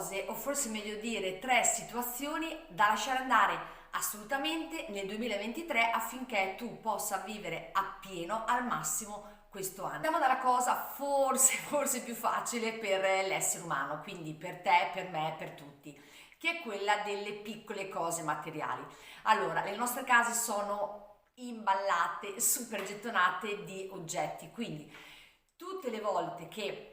cose, o forse meglio dire 3 situazioni da lasciare andare assolutamente nel 2023 affinché tu possa vivere appieno al massimo questo anno. Andiamo dalla cosa forse più facile per l'essere umano, quindi per te, per me, per tutti, che è quella delle piccole cose materiali. Allora, le nostre case sono imballate, super gettonate di oggetti, quindi tutte le volte che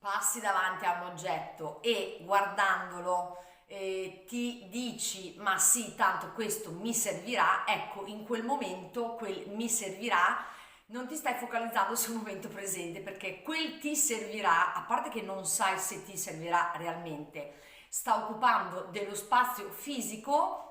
passi davanti a un oggetto e guardandolo ti dici ma sì, tanto questo mi servirà, ecco, in quel momento quel mi servirà non ti stai focalizzando sul momento presente, perché quel ti servirà, a parte che non sai se ti servirà realmente, sta occupando dello spazio fisico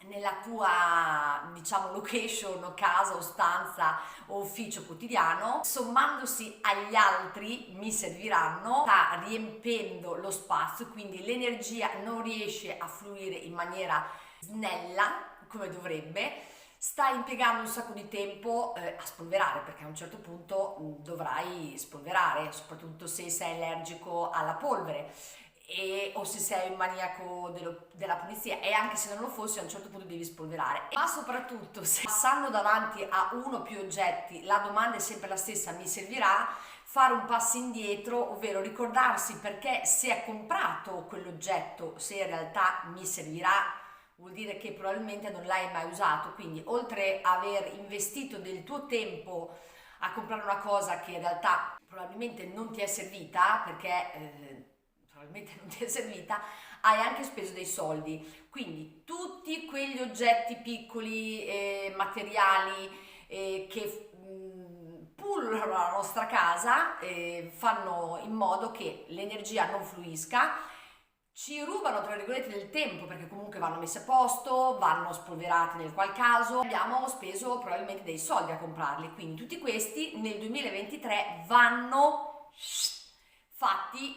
nella tua, diciamo, location, casa o stanza o ufficio quotidiano, sommandosi agli altri mi serviranno, sta riempendo lo spazio, quindi l'energia non riesce a fluire in maniera snella come dovrebbe, sta impiegando un sacco di tempo a spolverare, perché a un certo punto dovrai spolverare, soprattutto se sei allergico alla polvere o se sei un maniaco della pulizia, e anche se non lo fossi a un certo punto devi spolverare. Ma soprattutto se passando davanti a uno o più oggetti la domanda è sempre la stessa, mi servirà, fare un passo indietro, ovvero ricordarsi perché si è comprato quell'oggetto, se in realtà mi servirà vuol dire che probabilmente non l'hai mai usato, quindi oltre a aver investito del tuo tempo a comprare una cosa che in realtà probabilmente non ti è servita, perché probabilmente non ti è servita, hai anche speso dei soldi. Quindi tutti quegli oggetti piccoli, materiali che pullulano la nostra casa, fanno in modo che l'energia non fluisca, ci rubano tra virgolette del tempo, perché comunque vanno messi a posto, vanno spolverati nel qual caso abbiamo speso probabilmente dei soldi a comprarli, quindi tutti questi nel 2023 vanno fatti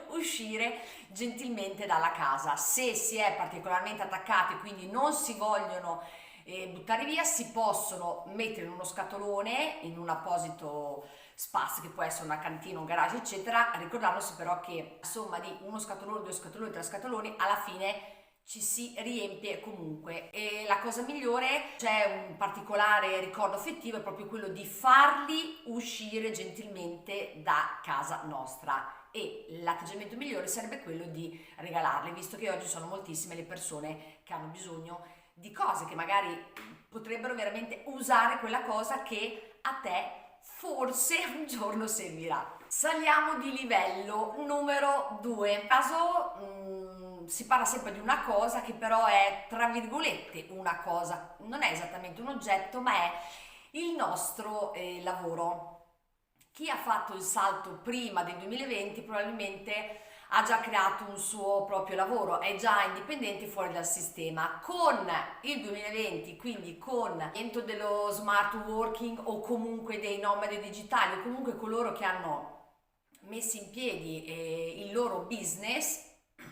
uscire gentilmente dalla casa. Se si è particolarmente attaccati, quindi non si vogliono buttare via, si possono mettere in uno scatolone, in un apposito spazio che può essere una cantina, un garage eccetera, ricordandosi però che insomma di uno scatolone, 2 scatoloni, 3 scatoloni alla fine ci si riempie comunque. E la cosa migliore, c'è un particolare ricordo affettivo, è proprio quello di farli uscire gentilmente da casa nostra, e l'atteggiamento migliore sarebbe quello di regalarli, visto che oggi sono moltissime le persone che hanno bisogno di cose che magari potrebbero veramente usare quella cosa che a te forse un giorno servirà. Saliamo di livello numero 2. In caso si parla sempre di una cosa che però è tra virgolette una cosa, non è esattamente un oggetto, ma è il nostro lavoro. Chi ha fatto il salto prima del 2020 probabilmente ha già creato un suo proprio lavoro, è già indipendente fuori dal sistema. Con il 2020, quindi con l'avvento dello smart working o comunque dei nomadi digitali o comunque coloro che hanno messo in piedi il loro business,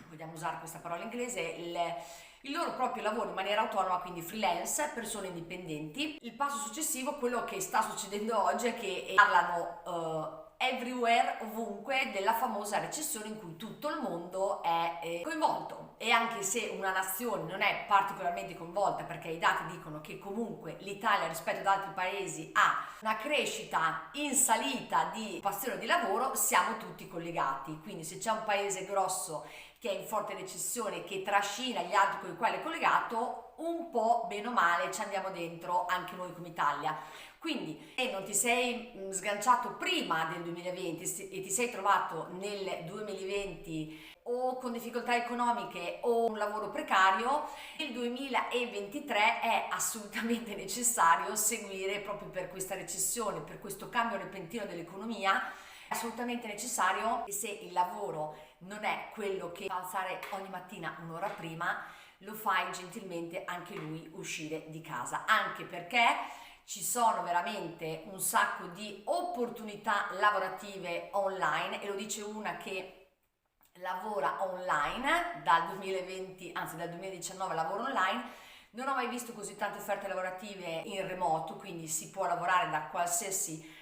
vogliamo usare questa parola inglese, il loro proprio lavoro in maniera autonoma, quindi freelance, persone indipendenti. Il passo successivo, quello che sta succedendo oggi, è che parlano everywhere, ovunque, della famosa recessione in cui tutto il mondo è coinvolto, e anche se una nazione non è particolarmente coinvolta, perché i dati dicono che comunque l'Italia rispetto ad altri paesi ha una crescita in salita di occupazione di lavoro, siamo tutti collegati, quindi se c'è un paese grosso che è in forte recessione, che trascina gli altri con i quali è collegato, un po' bene o male ci andiamo dentro anche noi come Italia. Quindi se non ti sei sganciato prima del 2020 e ti sei trovato nel 2020 o con difficoltà economiche o un lavoro precario, nel 2023 è assolutamente necessario seguire, proprio per questa recessione, per questo cambio repentino dell'economia, è assolutamente necessario che, se il lavoro non è quello che fa alzare ogni mattina un'ora prima, lo fai gentilmente anche lui uscire di casa, anche perché ci sono veramente un sacco di opportunità lavorative online, e lo dice una che lavora online dal 2020, anzi dal 2019 lavoro online. Non ho mai visto così tante offerte lavorative in remoto, quindi si può lavorare da qualsiasi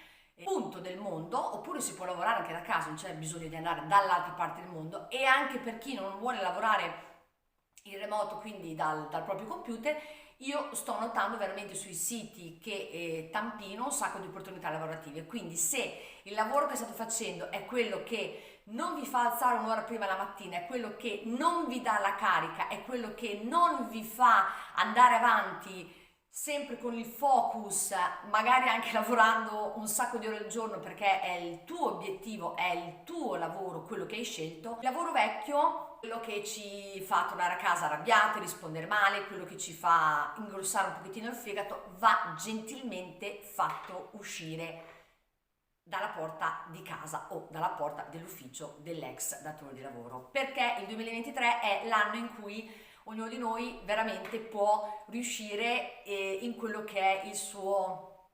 punto del mondo, oppure si può lavorare anche da casa, non c'è bisogno di andare dall'altra parte del mondo. E anche per chi non vuole lavorare in remoto, quindi dal proprio computer, io sto notando veramente sui siti che tampino un sacco di opportunità lavorative. Quindi se il lavoro che state facendo è quello che non vi fa alzare un'ora prima la mattina, è quello che non vi dà la carica, è quello che non vi fa andare avanti sempre con il focus, magari anche lavorando un sacco di ore al giorno perché è il tuo obiettivo, è il tuo lavoro, quello che hai scelto. Il lavoro vecchio, quello che ci fa tornare a casa arrabbiati, rispondere male, quello che ci fa ingrossare un pochettino il fegato, va gentilmente fatto uscire dalla porta di casa o dalla porta dell'ufficio dell'ex datore di lavoro, perché il 2023 è l'anno in cui ognuno di noi veramente può riuscire in quello che è il suo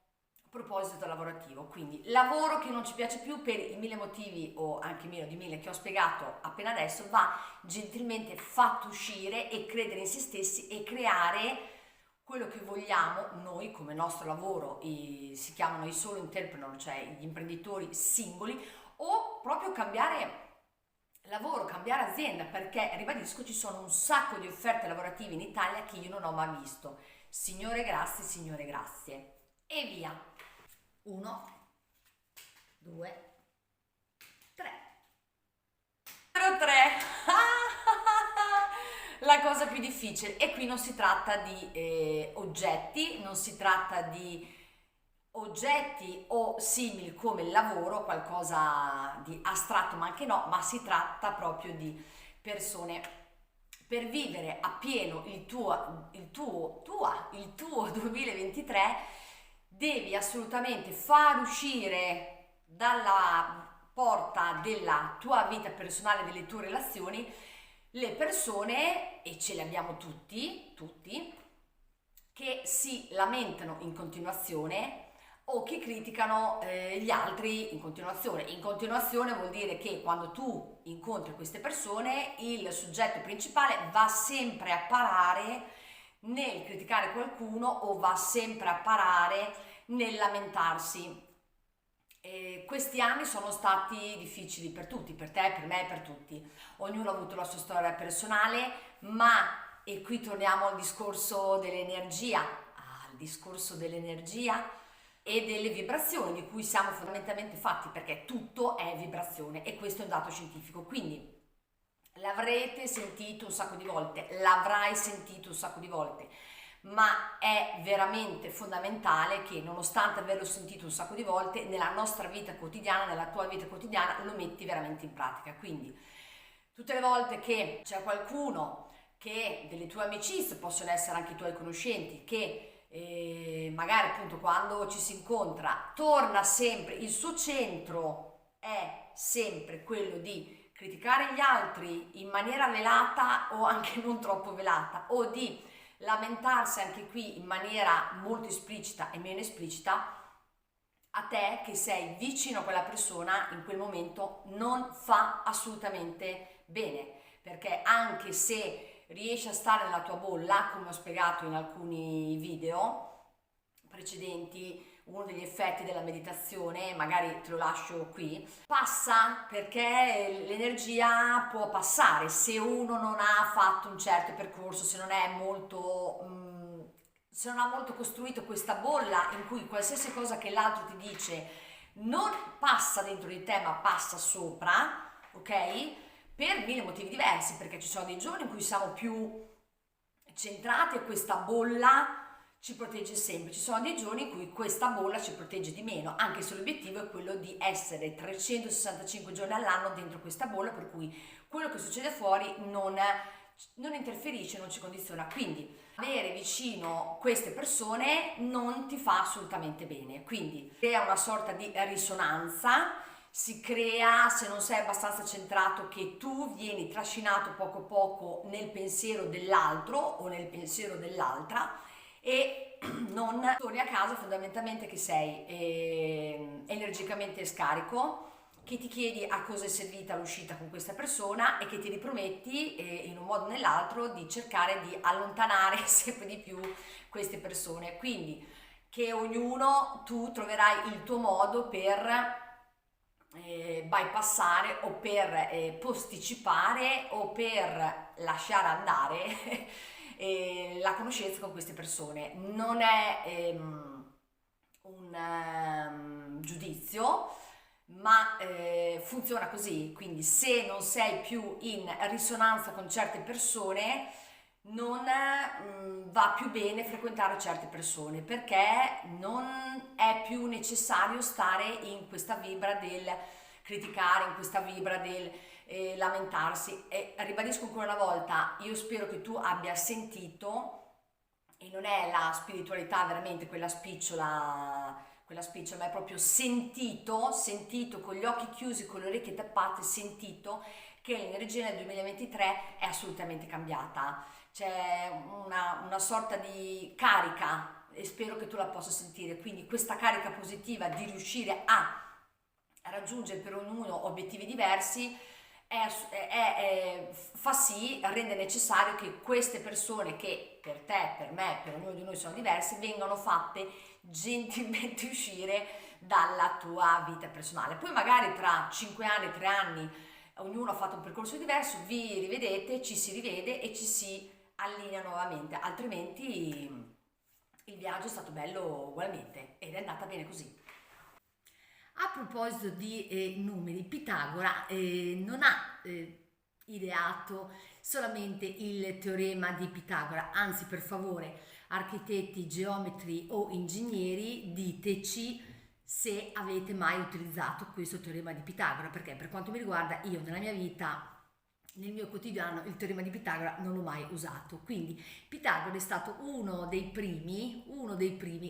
proposito lavorativo. Quindi lavoro che non ci piace più per i 1000 motivi o anche meno di 1000 che ho spiegato appena adesso, va gentilmente fatto uscire e credere in se stessi e creare quello che vogliamo noi come nostro lavoro. Si chiamano i solo entrepreneur, cioè gli imprenditori singoli, o proprio cambiare lavoro, cambiare azienda, perché ribadisco ci sono un sacco di offerte lavorative in Italia che io non ho mai visto. Signore grazie e via. 1 2 3. Numero 3. La cosa più difficile, e qui non si tratta di oggetti, non si tratta di oggetti o simili come il lavoro, qualcosa di astratto ma anche no, ma si tratta proprio di persone. Per vivere appieno il tuo 2023 devi assolutamente far uscire dalla porta della tua vita personale, delle tue relazioni, le persone, e ce le abbiamo tutti, che si lamentano in continuazione o che criticano gli altri in continuazione. In continuazione vuol dire che quando tu incontri queste persone, il soggetto principale va sempre a parare nel criticare qualcuno o va sempre a parare nel lamentarsi. Questi anni sono stati difficili per tutti, per te, per me, per tutti. Ognuno ha avuto la sua storia personale, ma, e qui torniamo al discorso dell'energia, e delle vibrazioni di cui siamo fondamentalmente fatti, perché tutto è vibrazione e questo è un dato scientifico. Quindi l'avrete sentito un sacco di volte, l'avrai sentito un sacco di volte, ma è veramente fondamentale che, nonostante averlo sentito un sacco di volte, nella nostra vita quotidiana, nella tua vita quotidiana, lo metti veramente in pratica. Quindi tutte le volte che c'è qualcuno, che delle tue amicizie, possono essere anche i tuoi conoscenti, che magari appunto quando ci si incontra torna sempre, il suo centro è sempre quello di criticare gli altri in maniera velata o anche non troppo velata, o di lamentarsi anche qui in maniera molto esplicita e meno esplicita, a te che sei vicino a quella persona in quel momento non fa assolutamente bene, perché anche se riesci a stare nella tua bolla, come ho spiegato in alcuni video precedenti, uno degli effetti della meditazione, magari te lo lascio qui, passa perché l'energia può passare se uno non ha fatto un certo percorso, se non è molto, se non ha molto costruito questa bolla in cui qualsiasi cosa che l'altro ti dice non passa dentro di te ma passa sopra, ok? Per mille motivi diversi, perché ci sono dei giorni in cui siamo più centrati e questa bolla ci protegge sempre, ci sono dei giorni in cui questa bolla ci protegge di meno, anche se l'obiettivo è quello di essere 365 giorni all'anno dentro questa bolla, per cui quello che succede fuori non interferisce, non ci condiziona. Quindi avere vicino queste persone non ti fa assolutamente bene, quindi crea una sorta di risonanza, si crea, se non sei abbastanza centrato, che tu vieni trascinato poco a poco nel pensiero dell'altro o nel pensiero dell'altra e non torni a casa fondamentalmente che sei energicamente scarico, che ti chiedi a cosa è servita l'uscita con questa persona e che ti riprometti in un modo o nell'altro di cercare di allontanare sempre di più queste persone. Quindi che ognuno tu troverai il tuo modo per bypassare o per posticipare o per lasciare andare la conoscenza con queste persone. Non è un giudizio, ma funziona così. Quindi se non sei più in risonanza con certe persone, non va più bene frequentare certe persone, perché non è più necessario stare in questa vibra del criticare, in questa vibra del lamentarsi. E ribadisco ancora una volta, io spero che tu abbia sentito, e non è la spiritualità veramente quella spicciola, ma è proprio sentito con gli occhi chiusi, con le orecchie tappate, sentito che l'energia nel 2023 è assolutamente cambiata. C'è una sorta di carica e spero che tu la possa sentire, quindi questa carica positiva di riuscire a raggiungere per ognuno obiettivi diversi fa sì, rende necessario che queste persone che per te, per me, per ognuno di noi sono diverse, vengano fatte gentilmente uscire dalla tua vita personale. Poi magari tra 5 anni, 3 anni, ognuno ha fatto un percorso diverso, vi rivedete, ci si rivede e ci si allinea nuovamente, altrimenti il viaggio è stato bello ugualmente ed è andata bene così. A proposito di numeri, Pitagora non ha ideato solamente il teorema di Pitagora, anzi per favore architetti, geometri o ingegneri diteci se avete mai utilizzato questo teorema di Pitagora, perché per quanto mi riguarda io nella mia vita, nel mio quotidiano, il teorema di Pitagora non l'ho mai usato. Quindi Pitagora è stato uno dei primi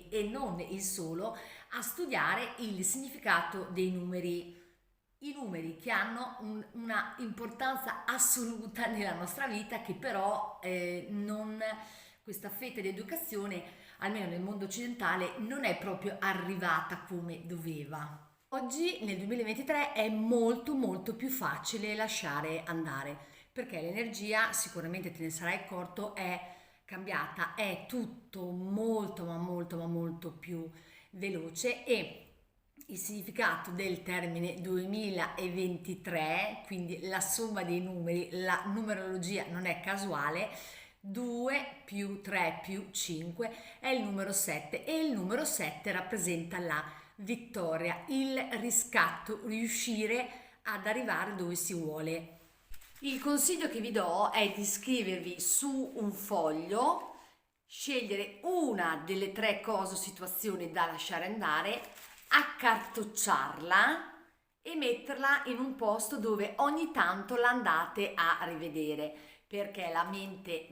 e non il solo a studiare il significato dei numeri, i numeri che hanno una importanza assoluta nella nostra vita, che però non, questa fetta di educazione, almeno nel mondo occidentale, non è proprio arrivata come doveva. Oggi nel 2023 è molto più facile lasciare andare, perché l'energia, sicuramente te ne sarai accorto, è cambiata, è tutto molto ma molto più veloce, e il significato del termine 2023, quindi la somma dei numeri, la numerologia non è casuale. 2 più 3 più 5 è il numero 7 e il numero 7 rappresenta la vittoria, il riscatto, riuscire ad arrivare dove si vuole. Il consiglio che vi do è di scrivervi su un foglio, scegliere una delle 3 cose o situazioni da lasciare andare, accartocciarla e metterla in un posto dove ogni tanto la andate a rivedere, perché la mente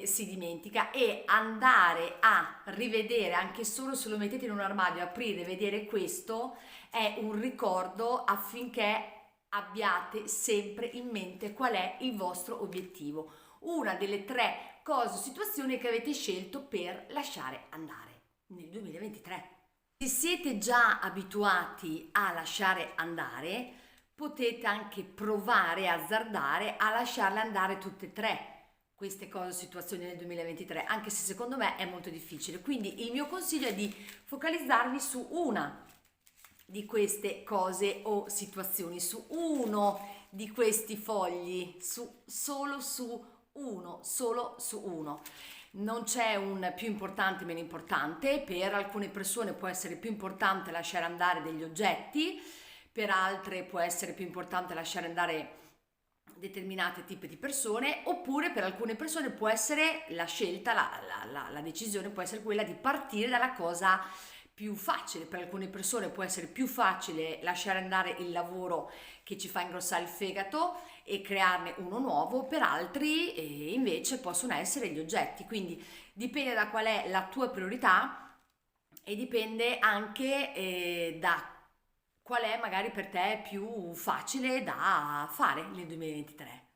si dimentica, e andare a rivedere anche solo se lo mettete in un armadio, aprire e vedere questo è un ricordo affinché abbiate sempre in mente qual è il vostro obiettivo, una delle 3 cose o situazioni che avete scelto per lasciare andare nel 2023. Se siete già abituati a lasciare andare, potete anche provare, azzardare a lasciarle andare tutte e 3 queste cose o situazioni nel 2023, anche se secondo me è molto difficile. Quindi il mio consiglio è di focalizzarvi su una di queste cose o situazioni, su uno di questi fogli, solo su uno. Non c'è un più importante, meno importante. Per alcune persone può essere più importante lasciare andare degli oggetti, per altre può essere più importante lasciare andare determinati tipi di persone, oppure per alcune persone può essere la scelta, la decisione può essere quella di partire dalla cosa più facile. Per alcune persone può essere più facile lasciare andare il lavoro che ci fa ingrossare il fegato e crearne uno nuovo, per altri invece possono essere gli oggetti. Quindi dipende da qual è la tua priorità e dipende anche da qual è magari per te più facile da fare nel 2023.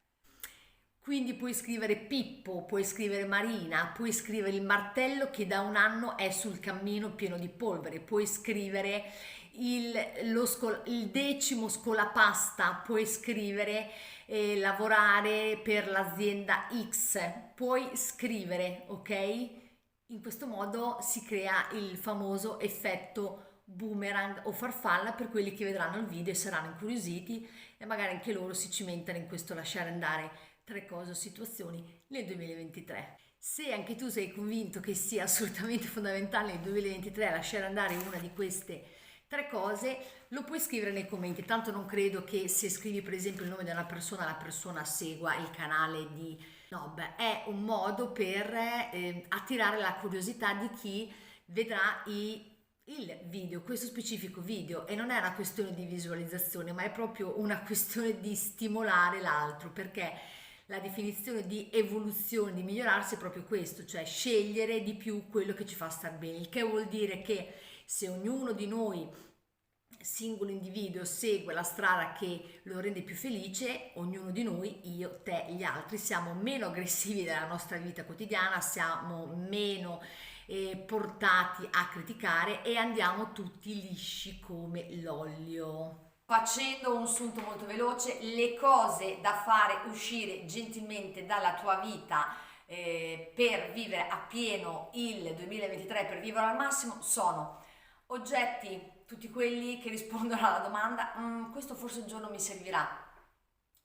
Quindi puoi scrivere Pippo, puoi scrivere Marina, puoi scrivere il martello che da un anno è sul cammino pieno di polvere, puoi scrivere il 10° scolapasta, puoi scrivere lavorare per l'azienda X, puoi scrivere, ok? In questo modo si crea il famoso effetto boomerang o farfalla per quelli che vedranno il video e saranno incuriositi e magari anche loro si cimentano in questo lasciare andare tre cose o situazioni nel 2023. Se anche tu sei convinto che sia assolutamente fondamentale nel 2023 lasciare andare una di queste tre cose, lo puoi scrivere nei commenti. Tanto non credo che se scrivi per esempio il nome di una persona, la persona segua il canale di Nob. È un modo per attirare la curiosità di chi vedrà il video, questo specifico video, e non è una questione di visualizzazione, ma è proprio una questione di stimolare l'altro, perché la definizione di evoluzione, di migliorarsi è proprio questo, cioè scegliere di più quello che ci fa star bene, il che vuol dire che se ognuno di noi singolo individuo segue la strada che lo rende più felice, ognuno di noi, io, te, gli altri, siamo meno aggressivi nella nostra vita quotidiana, siamo meno portati a criticare e andiamo tutti lisci come l'olio. Facendo un sunto molto veloce, le cose da fare uscire gentilmente dalla tua vita per vivere appieno il 2023, per vivere al massimo, sono oggetti, tutti quelli che rispondono alla domanda questo forse un giorno mi servirà.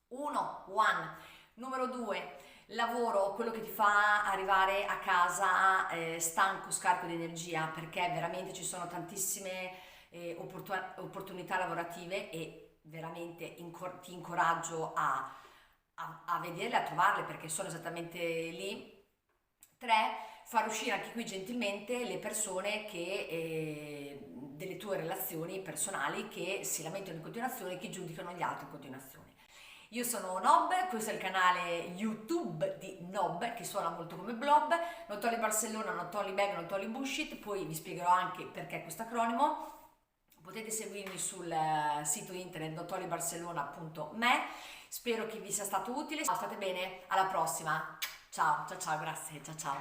One. Numero 2, lavoro, quello che ti fa arrivare a casa stanco, scarico di energia, perché veramente ci sono tantissime opportunità lavorative e veramente ti incoraggio a vederle, a trovarle perché sono esattamente lì. 3, far uscire anche qui gentilmente le persone che delle tue relazioni personali che si lamentano in continuazione e che giudicano gli altri in continuazione. Io sono Nob, questo è il canale YouTube di Nob che suona molto come Blob, Not Only Barcellona, Not Only Bag, Not Only Bullshit, poi vi spiegherò anche perché questo acronimo. Potete seguirmi sul sito internet notonlybarcellona.me. Spero che vi sia stato utile, state bene, alla prossima, ciao, grazie, ciao.